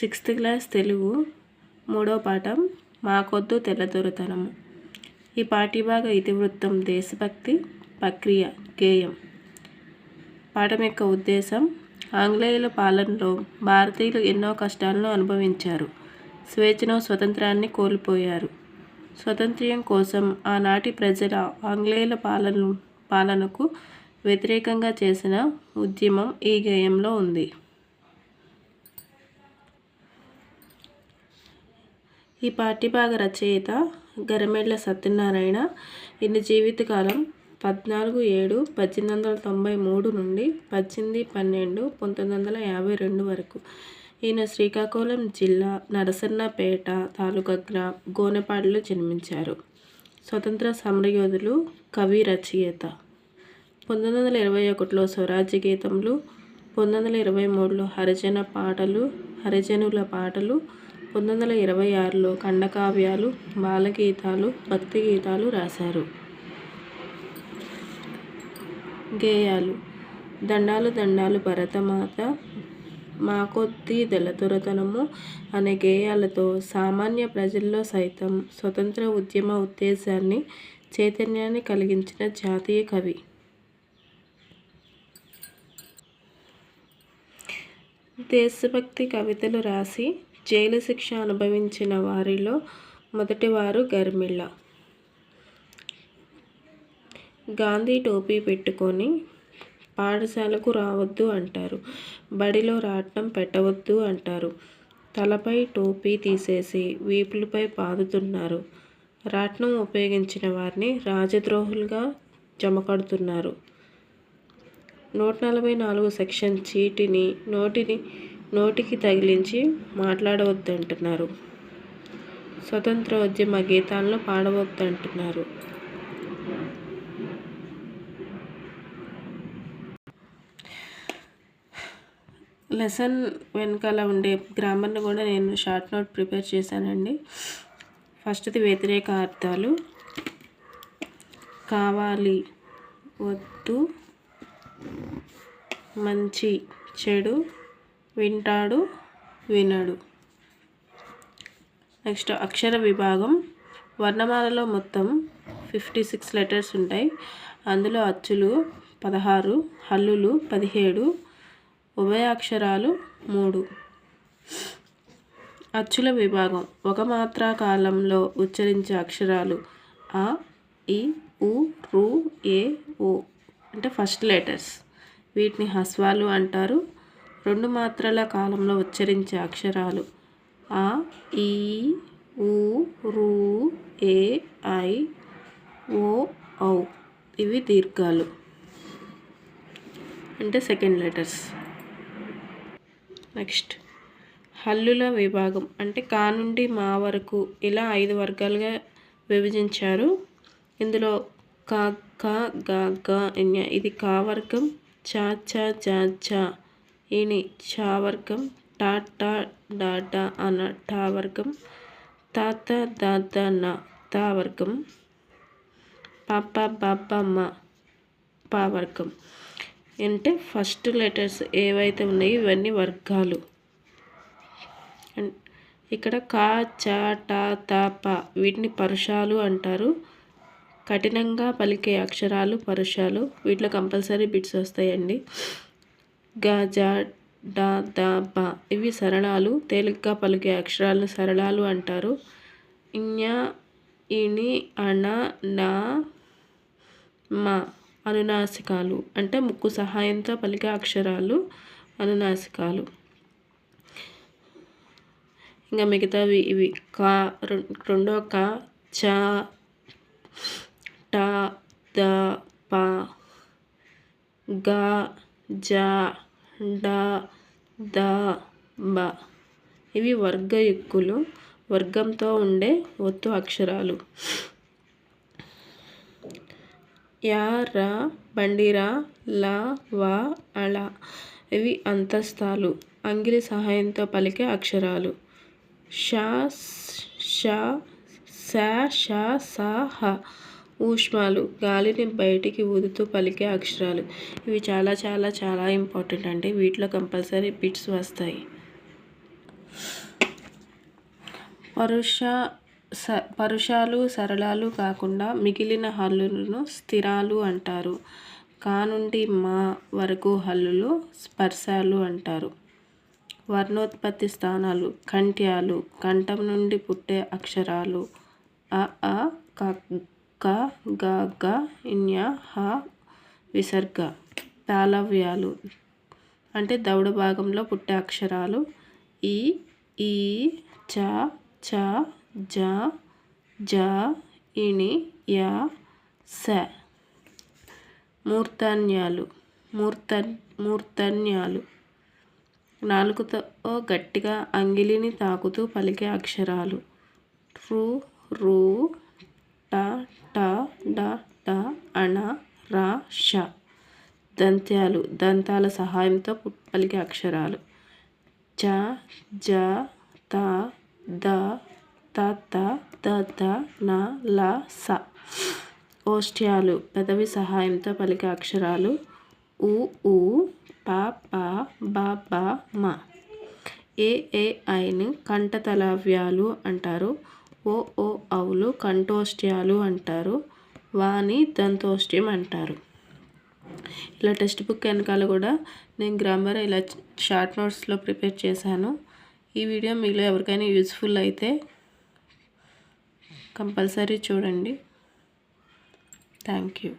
6th class Telugu 3వ పాఠం మాకొద్దు తెల్లదొరతనము. ఈ పాఠ్యభాగ ఇతివృత్తం దేశభక్తి ప్రక్రియ గేయం. పాఠం యొక్క ఉద్దేశం: ఆంగ్లేయుల పాలనలో భారతీయులు ఎన్నో కష్టాలను అనుభవించారు. స్వేచ్ఛను స్వతంత్రాన్ని కోల్పోయారు. స్వాతంత్ర్యం కోసం ఆనాటి ప్రజల ఆంగ్లేయుల పాలనకు వ్యతిరేకంగా చేసిన ఉద్యమం ఈ గేయంలో ఉంది. ఈ పాఠ్యభాగ రచయిత గరిమెళ్ళ సత్యనారాయణ. ఈయన జీవితకాలం 14/7/1893 నుండి 18/12/1952 వరకు. ఈయన శ్రీకాకుళం జిల్లా నరసన్నపేట తాలూకా గోనెపాడులో జన్మించారు. స్వతంత్ర సమరయోధులు, కవి, రచయిత. 1921లో స్వరాజ్య గీతములు, 1923లో హరిజనుల పాటలు, 1926లో ఖండకావ్యాలు, బాలగీతాలు, భక్తి గీతాలు రాశారు. గేయాలు: దండాలు దండాలు భరతమాత, మాకొద్ది తెల్లదొరతనము అనే గేయాలతో సామాన్య ప్రజల్లో సైతం స్వతంత్ర ఉద్యమ ఉద్దేశాన్ని, చైతన్యాన్ని కలిగించిన జాతీయ కవి. దేశభక్తి కవితలు రాసి జైలు శిక్ష అనుభవించిన వారిలో మొదటివారు గరిమెళ్ళ. గాంధీ టోపీ పెట్టుకొని పాఠశాలకు రావద్దు అంటారు. బడిలో రాట్నం పెట్టవద్దు అంటారు. తలపై టోపీ తీసేసి వీపులపై బాదుతున్నారు. రాట్నం ఉపయోగించిన వారిని రాజద్రోహులుగా జమకడుతున్నారు. 144 సెక్షన్ చీటిని నోటికి తగిలించి మాట్లాడవద్దంటున్నారు. స్వతంత్రోద్యమ గీతాలను పాడవద్దంటున్నారు. లెసన్ వెనకాల ఉండే గ్రామర్ని కూడా నేను షార్ట్ నోట్ ప్రిపేర్ చేశానండి. ఫస్ట్ది వ్యతిరేక అర్థాలు: కావాలి, వద్దు, మంచి, చెడు, వింటాడు, వినడు. నెక్స్ట్ అక్షర విభాగం. వర్ణమాలలో మొత్తం 56 లెటర్స్ ఉంటాయి. అందులో అచ్చులు 16, హల్లులు 17, ఉభయాక్షరాలు 3. అచ్చుల విభాగం. ఒక మాత్రా కాలంలో ఉచ్చరించే అక్షరాలు అ, ఇ, ఉ, రు, ఏ, ఓ అంటే ఫస్ట్ లెటర్స్. వీటిని హ్రస్వాలు అంటారు. 2 మాత్రల కాలంలో ఉచ్చరించే అక్షరాలు ఆ, ఈ, ఊ, రు, ఏ, ఐ, ఓ, ఔ ఇవి దీర్ఘాలు అంటే సెకండ్ లెటర్స్. నెక్స్ట్ హల్లుల విభాగం. అంటే కా నుండి మా వరకు ఇలా 5 వర్గాలుగా విభజించారు. ఇందులో కా, ఖ, గ, ఘ, ఞ ఇది కా వర్గం. చ, ఛ, జ, ఝ ఈని ఛ వర్గం. ట, ట, డ, ఢ అన ఠ వర్గం. త, థ, ద, ధ, న థ వర్గం. ప, ప, బ, బ, మ ప వర్గం. అంటే ఫస్ట్ లెటర్స్ ఏవైతే ఉన్నాయో ఇవన్నీ వర్గాలు. ఇక్కడ క, చ, ట, త, ప వీటిని పరుషాలు అంటారు. కఠినంగా పలికే అక్షరాలు పరుషాలు. వీటిలో కంపల్సరీ బిట్స్ వస్తాయండి. గ, జ, డ, ద, బ ఇవి సరళాలు. తేలిగ్గా పలికే అక్షరాలను సరళాలు అంటారు. ఞ, ఇని, అణ, న, మ అనునాసికాలు. అంటే ముక్కు సహాయంతో పలికే అక్షరాలు అనునాసికాలు. ఇంకా మిగతావి ఇవి కా, రెండో క, చ, ట, ద, ప, గ, జ, డ, ద, బ ఇవి వర్గయుక్కులు. వర్గంతో ఉండే ఒత్తు అక్షరాలు. య, ర, బండిర, ల, వ, అళ ఇవి అంతస్తాలు. అంగిలి సహాయంతో పలికే అక్షరాలు. ష, ష, స, ష, స, హ ఊష్మాలు. గాలిని బయటికి ఊదుతూ పలికే అక్షరాలు. ఇవి చాలా చాలా చాలా ఇంపార్టెంట్ అండి. వీటిలో కంపల్సరీ బిట్స్ వస్తాయి. పరుషాలు సరళాలు కాకుండా మిగిలిన హల్లులను స్థిరాలు అంటారు. కా నుండి మా వరకు హల్లులు స్పర్శాలు అంటారు. వర్ణోత్పత్తి స్థానాలు కంఠ్యాలు, కంఠం నుండి పుట్టే అక్షరాలు అ ఆ క క గ గ ఞ హ విసర్గ. తాళవ్యాలు అంటే దవడ భాగంలో పుట్టే అక్షరాలు ఈ ఈ చ చ జ జ ఇని య స. మూర్ధన్యాలు మూర్ధన్యాలు నాలుకతో గట్టిగా అంగిలిని తాకుతూ పలికే అక్షరాలు రు రు ట ట డ డ అణ ర ష. దంత్యాలు దంతాల సహాయంతో పలికే అక్షరాలు చ జ త ద త త ద ద న ల స. ఓష్ట్యాలు పెదవి సహాయంతో పలికే అక్షరాలు ఉ ఊ ప ప బ బ మ. ఏ ఏ ఐను కంఠతలవ్యాలు అంటారు. ఓ ఓ ఔలు కంఠోష్ట్యాలు అంటారు. వాని దంతోష్ట్యం అంటారు. ఇలా టెక్స్ట్ బుక్ వెనకాల కూడా నేను గ్రామర్ ఇలా షార్ట్ నోట్స్లో ప్రిపేర్ చేశాను. ఈ వీడియో మీలో ఎవరికైనా యూజ్ఫుల్ అయితే కంపల్సరీ చూడండి. Thank you.